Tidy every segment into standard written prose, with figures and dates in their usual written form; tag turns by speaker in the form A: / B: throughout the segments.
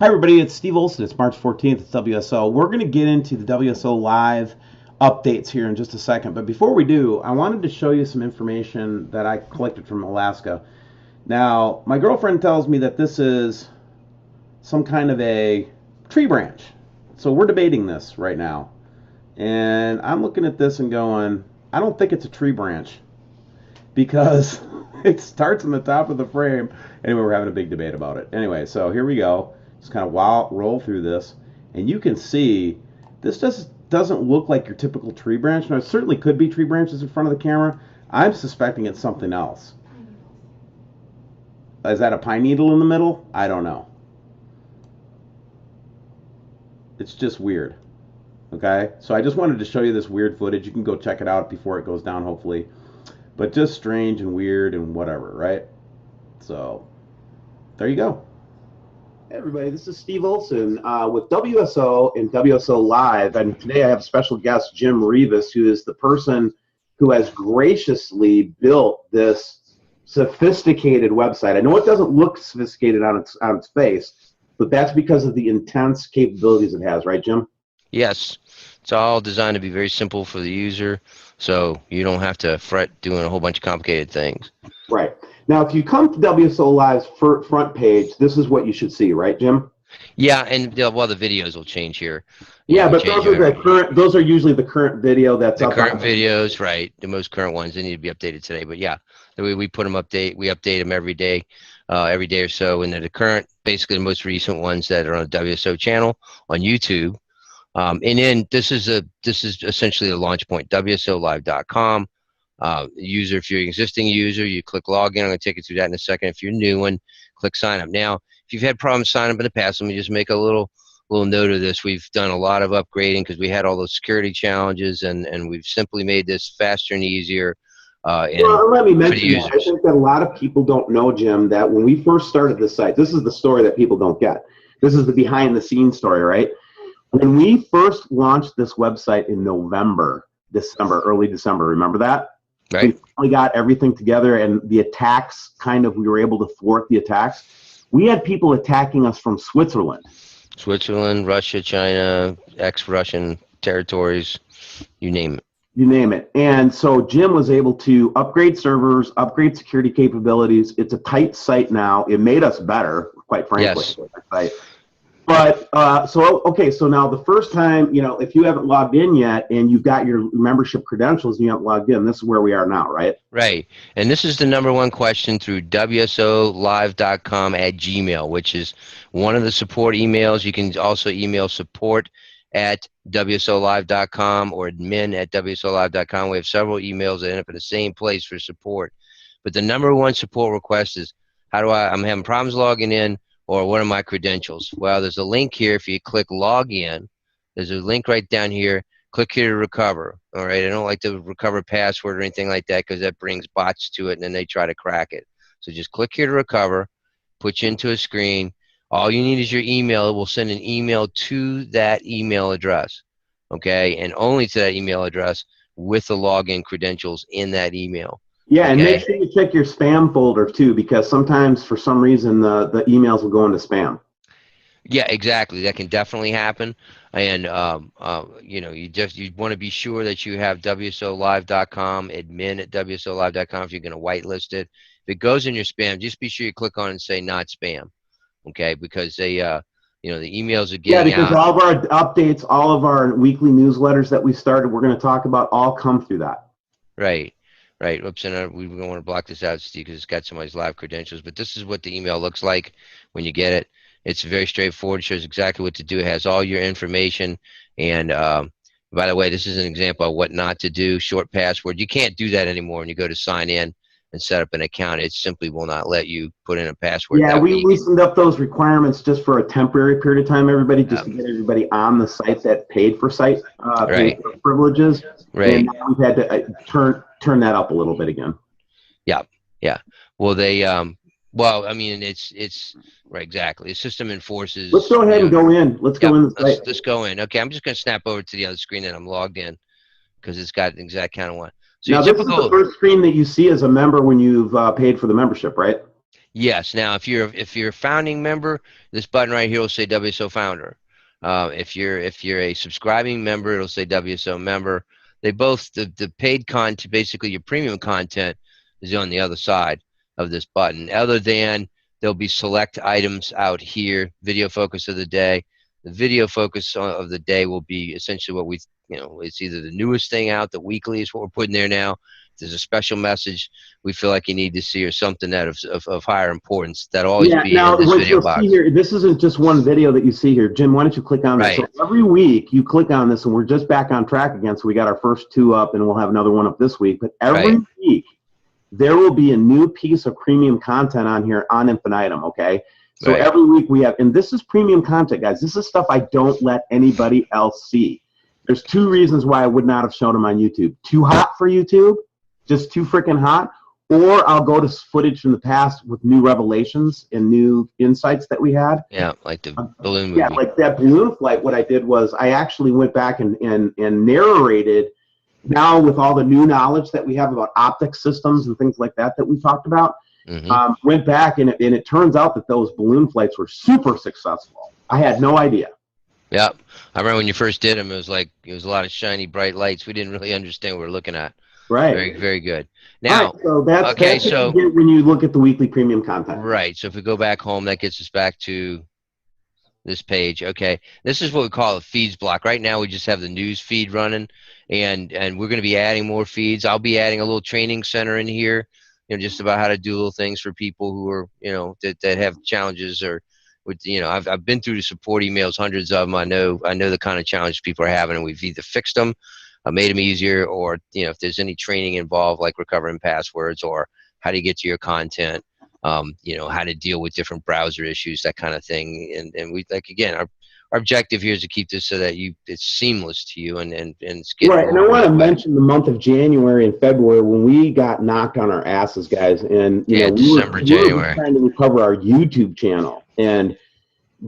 A: Hi, everybody. It's Steve Olson. It's March 14th at WSO. We're going to get into the WSO Live updates here in just a second. But before we do, I wanted to show you some information that I collected from Alaska. Now, my girlfriend tells me that this is some kind of a tree branch. So we're debating this right now. And I'm looking at this and going, I don't think it's a tree branch because it starts on the top of the frame. Anyway, we're having a big debate about it. Anyway, so here we go. Just kind of roll through this, and you can see this doesn't look like your typical tree branch. Now, it certainly could be tree branches in front of the camera. I'm suspecting it's something else. Is that a pine needle in the middle? I don't know. It's just weird. Okay, so I just wanted to show you this weird footage. You can go check it out before it goes down, hopefully. But just strange and weird and whatever, right? So, there you go. Hey everybody, this is Steve Olson with WSO and WSO Live, and today I have a special guest, Jim Rivas, who is the person who has graciously built this sophisticated website. I know it doesn't look sophisticated on its face, but that's because of the intense capabilities it has, right, Jim?
B: Yes, it's all designed to be very simple for the user, so you don't have to fret doing a whole bunch of complicated things.
A: Right. Now, if you come to WSO Live's front page, this is what you should see, right, Jim?
B: Yeah, and well, the videos will change here.
A: Yeah, but those are the current. Those are usually the current video that's
B: the
A: up.
B: Current videos, right? The most current ones. They need to be updated today. But yeah, the way we put them we update them every day or so. And they're the current, basically the most recent ones that are on the WSO channel on YouTube. And then this is essentially the launch point. WSOLive.com. User, if you're an existing user, you click login. I'm going to take you through that in a second. If you're new one, click sign up. Now, if you've had problems signing up in the past, let me just make a little note of this. We've done a lot of upgrading because we had all those security challenges, and we've simply made this faster and easier.
A: Well, let me mention that. I think that a lot of people don't know, Jim, that when we first started this site, this is the story that people don't get. This is the behind the scenes story, right? When we first launched this website in early December, remember that?
B: Right.
A: We finally got everything together, and the attacks we were able to thwart the attacks. We had people attacking us from Switzerland,
B: Russia, China, ex-Russian territories, you name it.
A: You name it. And so Jim was able to upgrade servers, upgrade security capabilities. It's a tight site now. It made us better, quite frankly.
B: Yes.
A: But so now the first time, if you haven't logged in yet and you've got your membership credentials and you haven't logged in, this is where we are now, right?
B: Right. And this is the #1 question through WSOLive.com at Gmail, which is one of the support emails. You can also email support@WSOLive.com or admin@WSOLive.com. We have several emails that end up in the same place for support. But the #1 support request is, I'm having problems logging in, or what are my credentials? Well, there's a link here. If you click login, there's a link right down here. Click here to recover. All right. I don't like to recover password or anything like that because that brings bots to it and then they try to crack it. So just click here to recover, put you into a screen. All you need is your email. It will send an email to that email address. Okay. And only to that email address with the login credentials in that email.
A: Yeah, and make sure you check your spam folder too, because sometimes for some reason the emails will go into spam.
B: Yeah, exactly. That can definitely happen. And you want to be sure that you have WSOLive.com, admin@WSOLive.com if you're going to whitelist it. If it goes in your spam, just be sure you click on it and say not spam. Okay, because they the emails are getting
A: out. All of our updates, all of our weekly newsletters that we started, we're going to talk about, all come through that.
B: Right. Right. Oops, and we don't want to block this out, Steve, because it's got somebody's live credentials. But this is what the email looks like when you get it. It's very straightforward. It shows exactly what to do. It has all your information. And by the way, this is an example of what not to do. Short password. You can't do that anymore when you go to sign in and set up an account. It simply will not let you put in a password.
A: Yeah, we loosened up those requirements just for a temporary period of time, everybody, just to get everybody on the site that paid for paid for privileges.
B: Right.
A: And now we've had to turn that up a little bit again.
B: Yeah. Yeah. Well, they well, I mean, it's right, exactly. The system enforces.
A: Let's go ahead and go in. Let's go in the site.
B: Let's go in. Okay, I'm just going to snap over to the other screen that I'm logged in because it's got the exact kind of one. So
A: now, this is the first screen that you see as a member when you've paid for the membership, right?
B: Yes. Now, if you're a founding member, this button right here will say WSO founder. If you're a subscribing member, it'll say WSO member. They both the paid content, basically your premium content, is on the other side of this button. Other than there'll be select items out here, video focus of the day. The video focus of the day will be essentially what it's either the newest thing out, the weekly is what we're putting there now. If there's a special message we feel like you need to see or something that of higher importance, that'll always
A: Yeah,
B: be in
A: now
B: this
A: what
B: video
A: you'll see
B: box.
A: here, this isn't just one video that you see here. Jim, why don't you click on this?
B: Right,
A: So every week you click on this, and we're just back on track again. So we got our first two up, and we'll have another one up this week. But every
B: right,
A: week there will be a new piece of premium content on here on infinitum. Okay, so
B: right.
A: every week we have, and this is premium content, guys. This is stuff I don't let anybody else see. There's two reasons why I would not have shown them on YouTube. Too hot for YouTube, just too freaking hot, or I'll go to footage from the past with new revelations and new insights that we had.
B: Yeah, like the balloon
A: Yeah,
B: movie.
A: like that balloon flight, what I did was I actually went back and narrated, now with all the new knowledge that we have about optic systems and things like that we talked about.
B: Hmm.
A: Went back, and it turns out that those balloon flights were super successful. I had no idea.
B: Yep. I remember when you first did them, it was a lot of shiny, bright lights. We didn't really understand what we were looking at.
A: Right.
B: Very, very good.
A: All right.
B: Now,
A: So that's
B: okay,
A: what you
B: so
A: get when you look at the weekly premium content.
B: right. So if we go back home, that gets us back to this page. Okay, this is what we call a feeds block. Right now we just have the news feed running, and we're going to be adding more feeds. I'll be adding a little training center in here, just about how to do little things for people who are, that have challenges, or with, I've been through the support emails, hundreds of them. I know the kind of challenges people are having, and we've either fixed them, made them easier, or if there's any training involved, like recovering passwords or how to get to your content, how to deal with different browser issues, that kind of thing. And we, like, again, our objective here is to keep this so that it's seamless to you, and it's getting
A: Right, and I
B: over
A: want
B: that
A: to
B: way.
A: mention the month of January and February when we got knocked on our asses, guys, and
B: Yeah,
A: we were
B: December,
A: just
B: January.
A: trying to recover our YouTube channel, and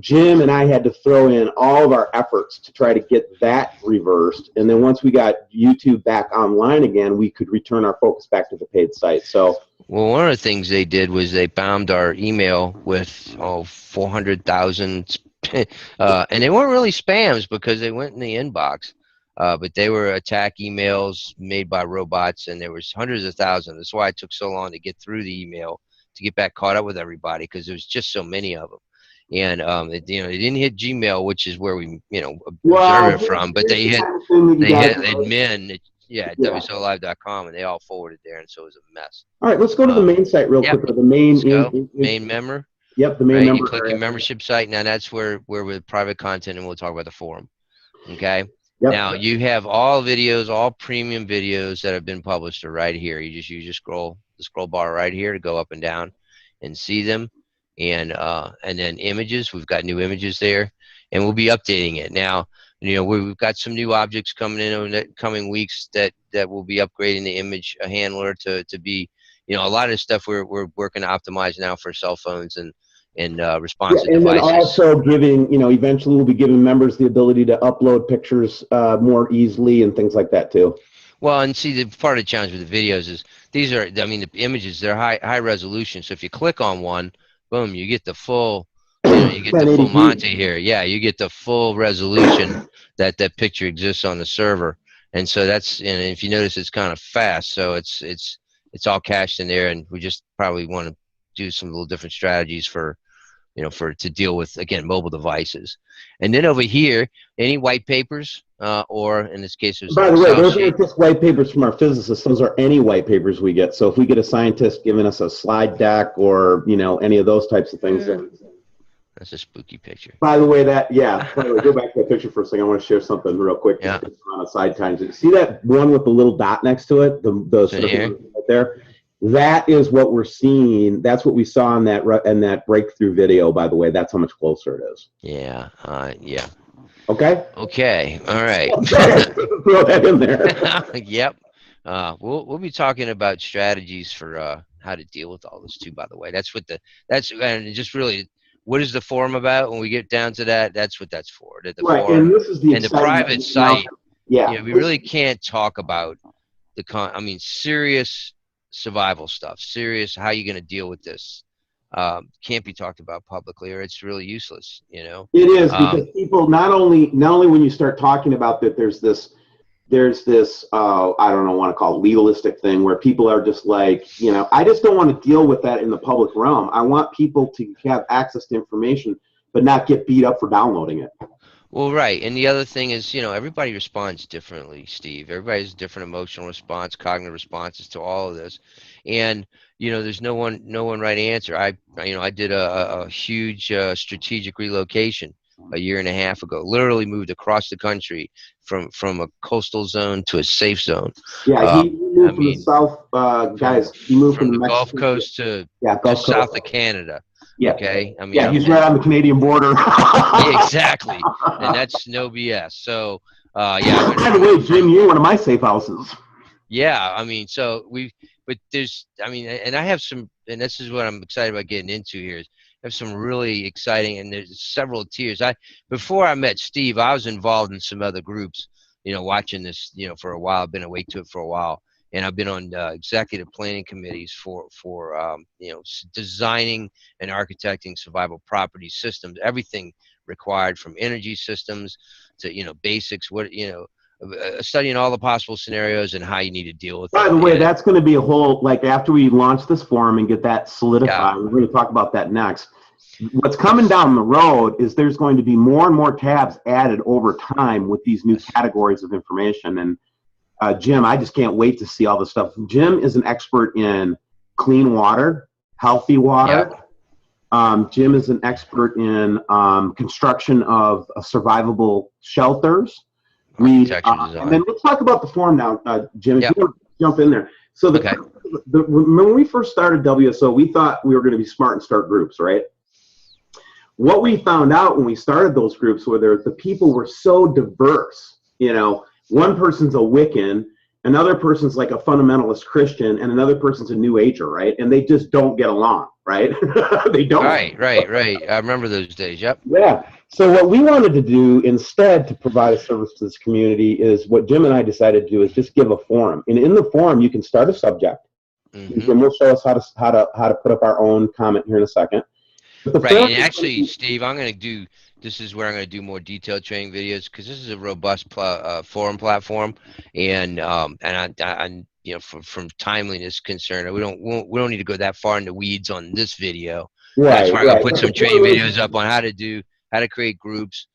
A: Jim and I had to throw in all of our efforts to try to get that reversed. And then once we got YouTube back online again, we could return our focus back to the paid site. So,
B: Well, one of the things they did was they bombed our email with 400,000, and they weren't really spams because they went in the inbox, but they were attack emails made by robots, and there was hundreds of thousands. That's why it took so long to get through the email, to get back caught up with everybody, because there was just so many of them. And they didn't hit Gmail, which is where we observe
A: well,
B: it from, but
A: here's
B: they
A: the
B: hit
A: kind of thing that you
B: they
A: got
B: hit
A: to do.
B: admin, yeah, at
A: Yeah.
B: WSOLive.com, and they all forwarded there, and so it was a mess.
A: All right, let's go to the
B: Um,
A: main site real
B: yep,
A: quick, or the main,
B: let's go. Main member,
A: yep, the main
B: right? You
A: member
B: click your
A: area.
B: membership site. Now that's where with private content, and we'll talk about the forum. Okay.
A: Yep.
B: Now you have all videos, all premium videos that have been published are right here. You just use the scroll bar right here to go up and down and see them. And then images, we've got new images there, and we'll be updating it. Now, we've got some new objects coming in over the coming weeks that will be upgrading the image handler to be, a lot of stuff we're working to optimize now for cell phones and
A: Yeah,
B: responsive
A: and then
B: devices.
A: also giving, eventually we'll be giving members the ability to upload pictures more easily and things like that too.
B: Well, and see, the part of the challenge with the videos is these are, I mean, the images, they're high resolution. So if you click on one, boom, you get the full, you get the full
A: 1080p.
B: Monty here. Yeah, you get the full resolution that picture exists on the server. And so and if you notice, it's kind of fast. So it's all cached in there, and we just probably want to do some little different strategies for to deal with, again, mobile devices. And then over here, any white papers, or in this case, there's an
A: By the way,
B: Excel
A: those
B: sheet.
A: aren't just white papers from our physicists. Those are any white papers we get. So if we get a scientist giving us a slide deck or, any of those types of things.
B: That's a spooky picture.
A: By the way, by the way, go back to that picture for a second. I want to share something real quick.
B: Yeah.
A: Just on a side tangent. See that one with the little dot next to it? The
B: So
A: sort of
B: here,
A: right there? That is what we're seeing. That's what we saw in that breakthrough video, by the way. That's how much closer it is.
B: yeah, yeah.
A: Okay?
B: Okay, all right.
A: Throw that in there.
B: Yep. We'll be talking about strategies for how to deal with all this too. By the way, and just really, what is the forum about? When we get down to that, that's what that's for. The
A: Right,
B: forum
A: and this is the
B: and the
A: exciting
B: private
A: now.
B: site.
A: Yeah.
B: We really can't talk about serious survival stuff. Serious, how you going to deal with this? can't be talked about publicly, or it's really useless, you know.
A: It is, because people not only when you start talking about that, there's this I don't know, want to call it legalistic thing where people are just like, I just don't want to deal with that in the public realm. I want people to have access to information, but not get beat up for downloading it.
B: Well, right. And the other thing is, everybody responds differently, Steve. Everybody has a different emotional response, cognitive responses to all of this. And, there's no one right answer. I did a huge strategic relocation a year and a half ago. Literally moved across the country from a coastal zone to a safe zone.
A: Yeah,
B: Uh,
A: he
B: I
A: moved from the
B: mean,
A: south,
B: from
A: guys. He moved from
B: from
A: the
B: the Gulf
A: Mexican,
B: Coast to
A: yeah, Gulf
B: just
A: Coast.
B: south of Canada.
A: Yeah,
B: Okay. I mean,
A: yeah,
B: I'm
A: he's right
B: and
A: on the Canadian border.
B: yeah, exactly. And that's no BS. So, yeah, I went
A: By the
B: from
A: way, Jim, you're one of my safe houses.
B: yeah, I mean, but I mean, and I have some, and this is what I'm excited about getting into here is I have some really exciting, and there's several tiers. Before I met Steve, I was involved in some other groups, watching this, for a while. I've been awake to it for a while. And I've been on executive planning committees for designing and architecting survival property systems, everything required from energy systems to basics. Studying all the possible scenarios and how you need to deal with
A: By the
B: them.
A: way,
B: And
A: that's going to be a whole, like, after we launch this forum and get that
B: yeah,
A: solidified, we're going to talk about that next. What's coming down the road is there's going to be more and more tabs added over time with these new
B: yes,
A: categories of information. And Jim, I just can't wait to see all this stuff. Jim is an expert in clean water, healthy
B: yeah,
A: water. Jim is an expert in construction of survivable shelters.
B: architecture
A: And then
B: design.
A: let's talk about the forum now, Jim. If
B: Yeah,
A: you want to jump in there. So
B: okay.
A: when we first started WSO, we thought we were going to be smart and start groups, right? What we found out when we started those groups, where the people were so diverse, one person's a Wiccan, another person's like a fundamentalist Christian, and another person's a New Ager, right? And they just don't get along, right? They don't.
B: Right. I remember those days. Yep.
A: Yeah. So what we wanted to do instead to provide a service to this community is what Jim and I decided to do is just give a forum. And in the forum, you can start a subject.
B: Hmm.
A: Jim will show us how to put up our own comment here in a second. But the
B: Right.
A: forum
B: And
A: is
B: actually, Steve, this is where I'm going to do more detailed training videos because this is a robust forum platform, and from timeliness concern, we don't need to go that far in the weeds on this video. That's
A: right,
B: where I'm going to
A: right.
B: put
A: But the
B: some training
A: forum is
B: videos up on how to create groups,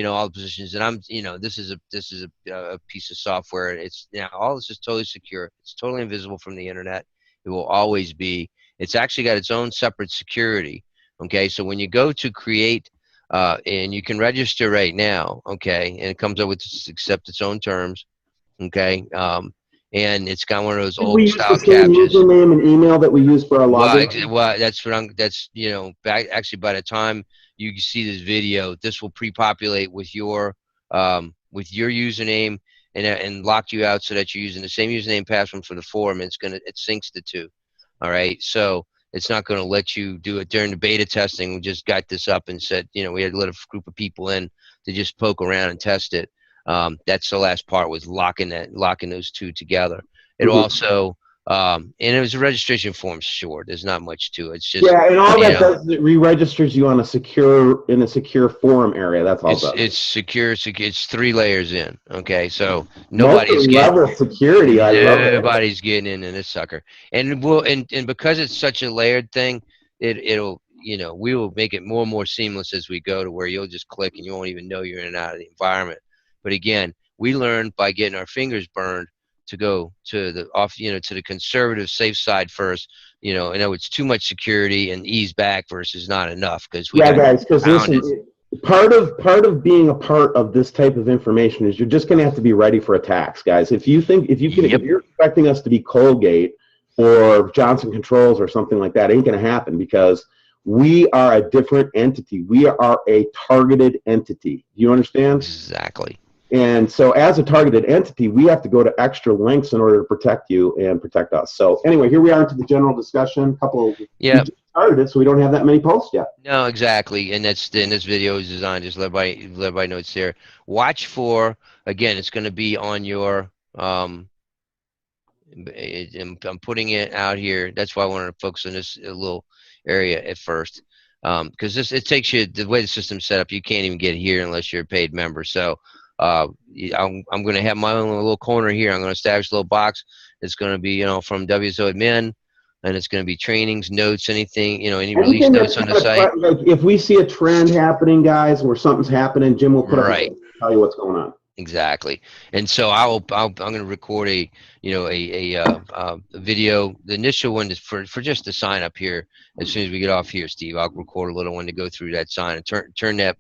B: all the positions. And this is a piece of software. It's all this is totally secure. It's totally invisible from the internet. It will always be. It's actually got its own separate security. Okay, so when you go to create, and you can register right now, okay, and it comes up with accept its own terms, okay, and it's got one of those
A: Did we
B: old
A: use the
B: style
A: same
B: captures.
A: username and email that we use for our login?
B: Well, that's actually by the time you see this video, this will pre-populate with your username and lock you out so that you're using the same username and password for the forum. And it syncs the two. All right, so it's not going to let you do it during the beta testing. We just got this up and said, we had to let a group of people in to just poke around and test it. That's the last part was locking those two together. It
A: Mhm.
B: also and it was a registration form short. There's not much to it. It's just
A: Yeah, and all
B: you
A: that
B: know
A: does is it re-registers you on in a secure forum area. That's all it does.
B: it's secure. It's 3 layers in. Okay, so
A: Multi-level security. I love it.
B: nobody's getting into this sucker. And because it's such a layered thing, it'll we will make it more and more seamless as we go to where you'll just click and you won't even know you're in and out of the environment. But again, we learned by getting our fingers burned to go to the conservative safe side first. I know it's too much security and ease back versus not enough because we
A: Yeah,
B: got
A: guys, because
B: pounded.
A: listen, part of being a part of this type of information is you're just going to have to be ready for attacks, guys. If
B: Yep.
A: you're expecting us to be Colgate or Johnson Controls or something like that, it ain't going to happen because we are a different entity. We are a targeted entity. You understand?
B: Exactly.
A: And so, as a targeted entity, we have to go to extra lengths in order to protect you and protect us. So, anyway, here we are into the general discussion. We
B: Yeah.
A: just started it, so we don't have that many posts yet.
B: No, exactly. And this video is designed just let everybody know it's there. Watch for again. It's going to be on your I'm putting it out here. That's why I wanted to focus on this a little. area at first, because it takes you, the way the system's set up, you can't even get here unless you're a paid member. So I'm going to have my own little corner here. I'm going to establish a little box. It's going to be, from WSO admin, and it's going to be trainings, notes, anything, any release
A: Anything that's
B: notes on the site.
A: like if we see a trend happening, guys, where something's happening, Jim will put up a
B: Right.
A: post to tell you what's going on.
B: Exactly. And so I'm going to record a video. The initial one is for just the sign up here. As soon as we get off here, Steve, I'll record a little one to go through that sign and turn the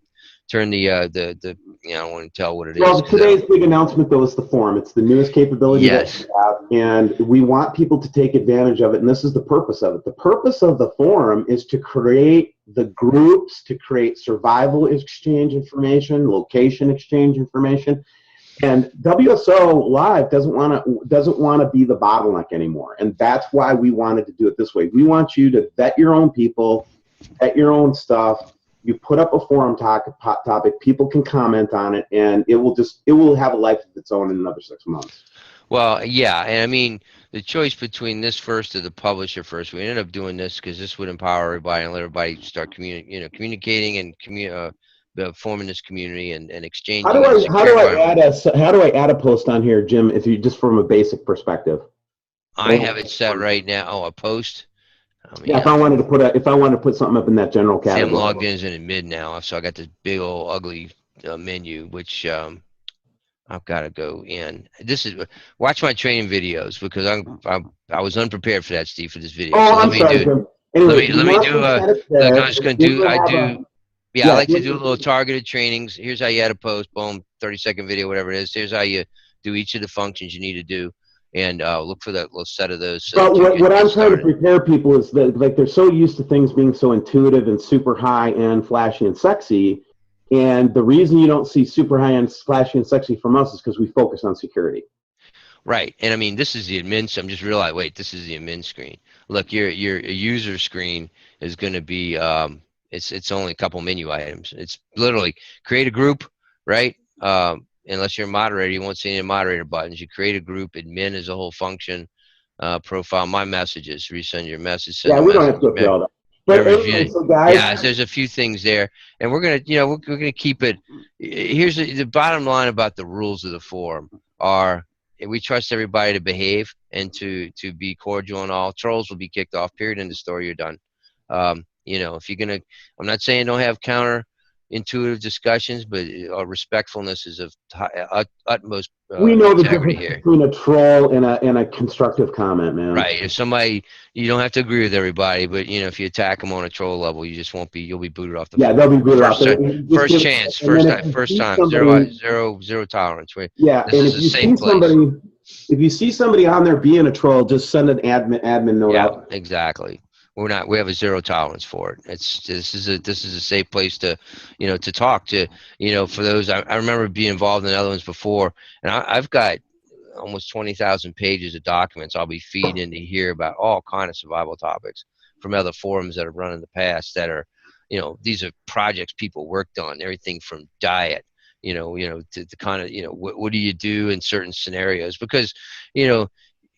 B: I don't want to tell what it is.
A: Well, today's big announcement, though, is the forum. It's the newest capability that
B: Yes.
A: we have, and we want people to take advantage of it, and this is the purpose of it. The purpose of the forum is to create the groups, to create survival exchange information, location exchange information, and WSO Live doesn't want to be the bottleneck anymore, and that's why we wanted to do it this way. We want you to vet your own people, vet your own stuff. You put up a forum topic, people can comment on it, and it will have a life of its own in another 6 months.
B: Well, yeah, and I mean, the choice between this first or the publisher first, we ended up doing this because this would empower everybody and let everybody start communicating and forming this community and exchanging in a
A: How
B: secure
A: do I
B: environment.
A: add a post on here, Jim? If you just from a basic perspective.
B: I have it set right now. Oh, a post.
A: Yeah, if I wanted to put something up in that general
B: See, I'm
A: category.
B: logged in as an admin now, so I got this big old ugly menu, which I've got to go in. Watch my training videos because I was unprepared for that, Steve, for this video.
A: Oh,
B: So
A: I'm sorry, Jim. Anyway,
B: let me do look. I'm just going to do. Yeah, I
A: yeah,
B: like to do a little targeted trainings. Here's how you add a post. Boom, 30-second video, whatever it is. Here's how you do each of the functions you need to do, and look for that little set of those. So
A: but what I'm trying to prepare people is that like they're so used to things being so intuitive and super high end, flashy and sexy, and the reason you don't see super high end, flashy and sexy from us is because we focus on security.
B: Right, and I mean this is the admin. So I'm just realizing. Wait, this is the admin screen. Look, your user screen is going to be it's only a couple menu items. It's literally create a group, right? Unless you're a moderator, you won't see any moderator buttons. You create a group. Admin is a whole function. Profile my messages. Resend your message. Send
A: Yeah,
B: a
A: we don't
B: message.
A: have to go through all that. But anyway, so guys,
B: yeah, there's a few things there, and we're gonna keep it. Here's the bottom line about the rules of the forum are we trust everybody to behave and to be cordial and all. Trolls will be kicked off. Period. End of story. You're done. If you're gonna, I'm not saying don't have counter intuitive discussions, but respectfulness is of utmost
A: we know the
B: integrity
A: difference
B: here.
A: between a troll and a constructive comment, man.
B: Right. If somebody, you don't have to agree with everybody, but if you attack them on a troll level, you'll be booted off the
A: Yeah,
B: forum.
A: they'll be booted off.
B: First chance, first time, zero tolerance.
A: Yeah,
B: This
A: and
B: is a safe place.
A: if you see somebody on there being a troll, just send an admin note out.
B: Exactly. We have a zero tolerance for it. This is a safe place to talk to, for those. I remember being involved in other ones before, and I've got almost 20,000 pages of documents I'll be feeding into here about all kind of survival topics from other forums that have run in the past that are, these are projects people worked on, everything from diet, to kind of, what do you do in certain scenarios? Because,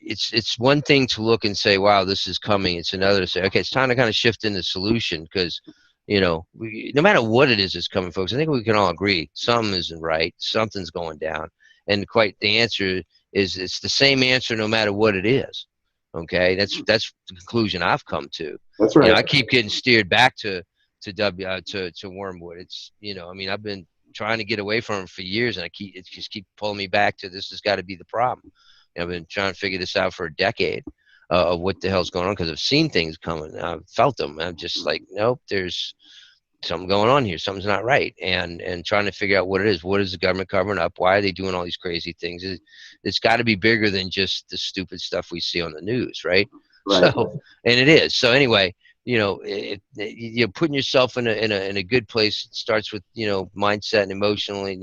B: it's one thing to look and say, wow, this is coming. It's another to say, okay, it's time to kind of shift into solution because, no matter what it is that's coming, folks, I think we can all agree something isn't right. Something's going down. And quite the answer is it's the same answer no matter what it is. Okay, that's the conclusion I've come to.
A: That's right.
B: I keep getting steered back to Wormwood. It's I've been trying to get away from it for years, and it just keep pulling me back to this has got to be the problem. I've been trying to figure this out for a decade of what the hell's going on because I've seen things coming. I've felt them. I'm just like, nope, there's something going on here. Something's not right. And trying to figure out what it is. What is the government covering up? Why are they doing all these crazy things? It's got to be bigger than just the stupid stuff we see on the news, right? So, and it is. So anyway, you're putting yourself in a good place. It starts with mindset and emotionally,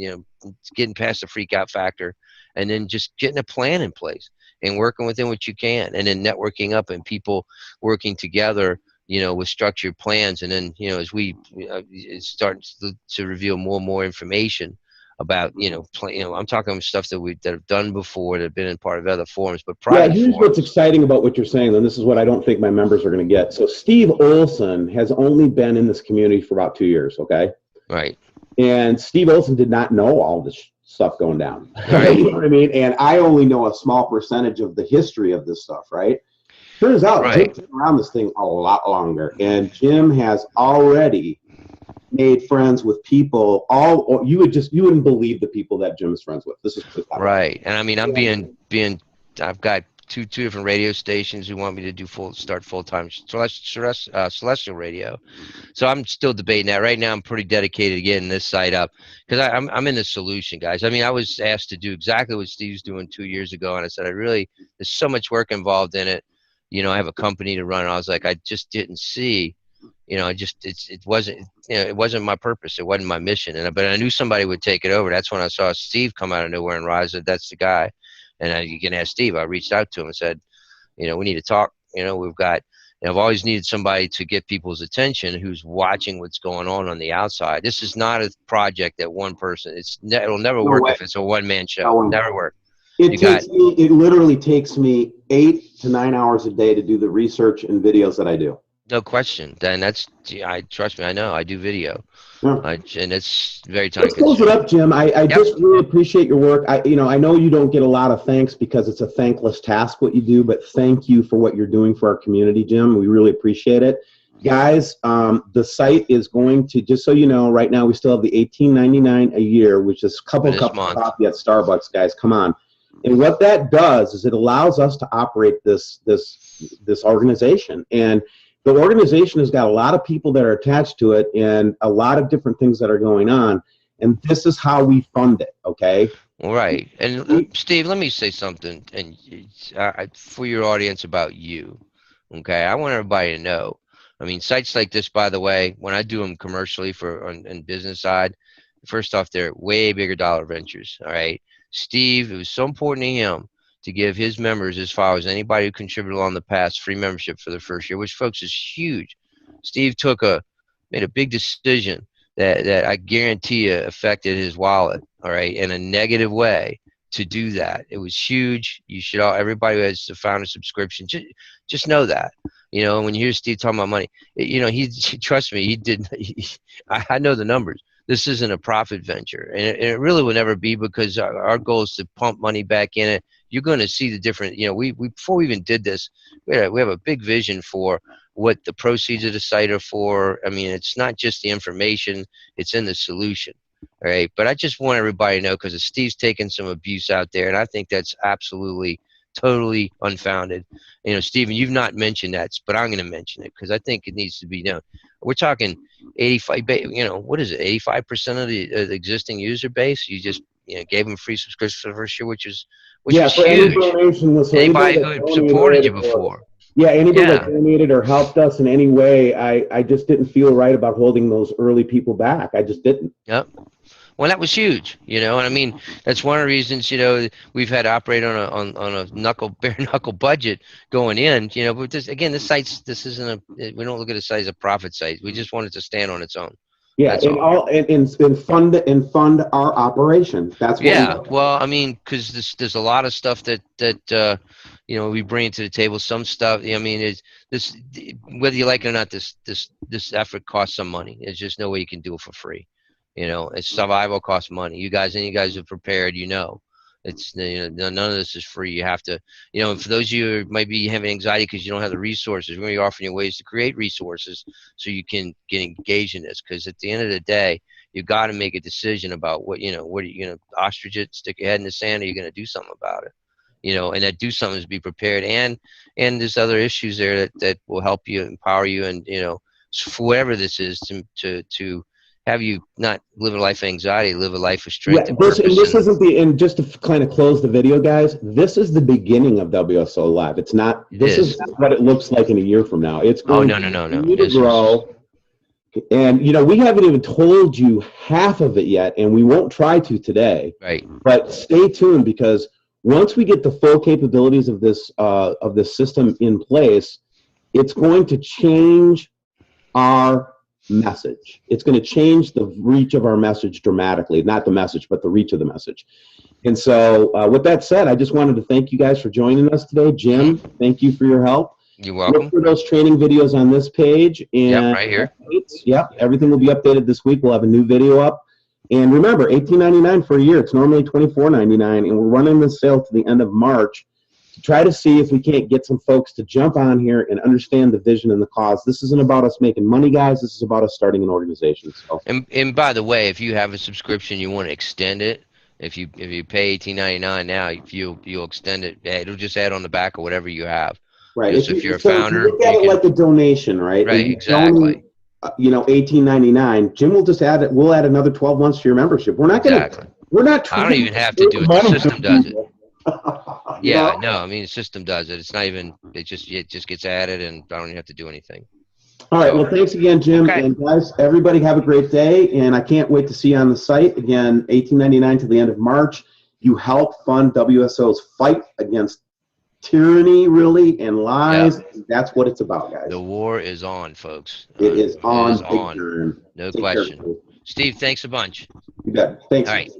B: getting past the freak out factor, and then just getting a plan in place and working within what you can, and then networking up and people working together, with structured plans. And then, as we it starts to reveal more and more information, about, I'm talking stuff that have done before, that have been in part of other forums, but
A: Yeah,
B: private
A: here's what's
B: forums.
A: exciting about what you're saying, and this is what I don't think my members are going to get. So Steve Olson has only been in this community for about 2 years, okay?
B: Right.
A: And Steve Olson did not know all this stuff going down.
B: Right.
A: You know what I mean? And I only know a small percentage of the history of this stuff, right? Turns out
B: Right.
A: Jim's been around this thing a lot longer, and Jim has already made friends with people. You wouldn't believe the people that Jim is friends with. This is
B: Right. And I mean, I'm I've got two different radio stations who want me to do start full-time celestial radio. So I'm still debating that. Right now, I'm pretty dedicated to getting this site up, because I'm in the solution, guys. I mean, I was asked to do exactly what Steve's doing 2 years ago, and I said, there's so much work involved in it. I have a company to run, and I was like, I just didn't see, it wasn't my purpose. It wasn't my mission. But I knew somebody would take it over. That's when I saw Steve come out of nowhere and rise. That's the guy. And you can ask Steve. I reached out to him and said, we need to talk. We've got, I've always needed somebody to get people's attention who's watching what's going on the outside. This is not a project that one person, it'll never
A: no
B: work
A: way.
B: if it's a one-man show.
A: No way.
B: Never work.
A: It literally takes me 8 to 9 hours a day to do the research and videos that I do.
B: No question. Then trust me, I know I do video.
A: Yeah.
B: And it's very time
A: Let's close it
B: consuming.
A: up, Jim. I just really appreciate your work. I know you don't get a lot of thanks because it's a thankless task what you do, but thank you for what you're doing for our community, Jim. We really appreciate it. Guys, the site is going to, just so you know, right now we still have the $18.99 a year, which is a couple cups of coffee at Starbucks, guys. Come on. And what that does is it allows us to operate this organization. And the organization has got a lot of people that are attached to it and a lot of different things that are going on. And this is how we fund it, okay?
B: Right. And Steve, let me say something for your audience about you, okay? I want everybody to know. I mean, sites like this, by the way, when I do them commercially on business side, first off, they're way bigger dollar ventures, all right? Steve, it was so important to him to give his members, his followers, anybody who contributed along the past, free membership for the first year, which, folks, is huge. Steve made a big decision that I guarantee you affected his wallet, all right, in a negative way to do that. It was huge. You should everybody who has found a subscription, just know that. When you hear Steve talking about money, he trust me, he did. I know the numbers. This isn't a profit venture, and it really will never be, because our goal is to pump money back in it. You're going to see the different. We before we even did this, we have a big vision for what the proceeds of the site are for. I mean, it's not just the information, it's in the solution. All right. But I just want everybody to know, because Steve's taking some abuse out there, and I think that's absolutely, totally unfounded. Steven, you've not mentioned that, but I'm going to mention it because I think it needs to be known. We're talking 85, what is it? 85% of the existing user base. You just, gave them free subscription for the first year, which is
A: for
B: huge.
A: any donation,
B: Anybody who had supported you before.
A: Yeah, anybody that donated or helped us in any way, I just didn't feel right about holding those early people back. I just didn't.
B: Yep. Well, that was huge, and I mean, that's one of the reasons, we've had to operate on a bare knuckle budget going in, but this isn't we don't look at the site as a profit site. We just want it to stand on its own.
A: Yeah, and fund our operation. That's what
B: well, I mean, because there's a lot of stuff that we bring to the table. Some stuff, I mean, whether you like it or not, this effort costs some money. There's just no way you can do it for free. It's survival costs money. Any guys are prepared, it's none of this is free. You have to, for those of you who might be having anxiety because you don't have the resources, we're going to be offering you ways to create resources so you can get engaged in this. Because at the end of the day, you got to make a decision about what are you going to ostrich it, stick your head in the sand, or you're going to do something about it. And that do something is be prepared. And there's other issues there that will help you, empower you, and for whatever this is to have you not live a life of anxiety, live a life of strength and purpose.
A: This isn't and just to kind of close the video, guys, this is the beginning of WSO Live. It's not, this is what it looks like in a year from now. It's going to grow. And, we haven't even told you half of it yet, and we won't try to today.
B: Right.
A: But stay tuned, because once we get the full capabilities of this system in place, it's going to change our message. It's going to change the reach of our message dramatically. Not the message, but the reach of the message. And so with that said, I just wanted to thank you guys for joining us today. Jim, thank you for your help.
B: You're
A: Look
B: welcome.
A: for those training videos on this page. And
B: Yep, right here.
A: Yep, everything will be updated this week. We'll have a new video up. And remember, $18.99 for a year. It's normally $24.99, and we're running this sale to the end of March to try to see if we can't get some folks to jump on here and understand the vision and the cause. This isn't about us making money, guys. This is about us starting an organization. So.
B: And by the way, if you have a subscription, you want to extend it. If you pay $18.99 now, if you'll extend it, it'll just add on the back of whatever you have.
A: Right.
B: Just if you're a
A: so
B: founder,
A: look at it like a donation, right?
B: Right, exactly.
A: $18.99. Jim will just add it. We'll add another 12 months to your membership. We're not going to. We're not.
B: I don't even have to do it. The system does it. Yeah, no, I mean the system does it. It's not even. It just gets added, and I don't even have to do anything.
A: All right. Well, thanks again, Jim. Okay. And guys, everybody have a great day. And I can't wait to see you on the site again. $18.99 till the end of March. You help fund WSO's fight against tyranny, really, and lies. Yep. That's what it's about, guys.
B: The war is on, folks.
A: It is on.
B: No question. Steve, thanks a bunch.
A: You bet. Thanks.
B: All right.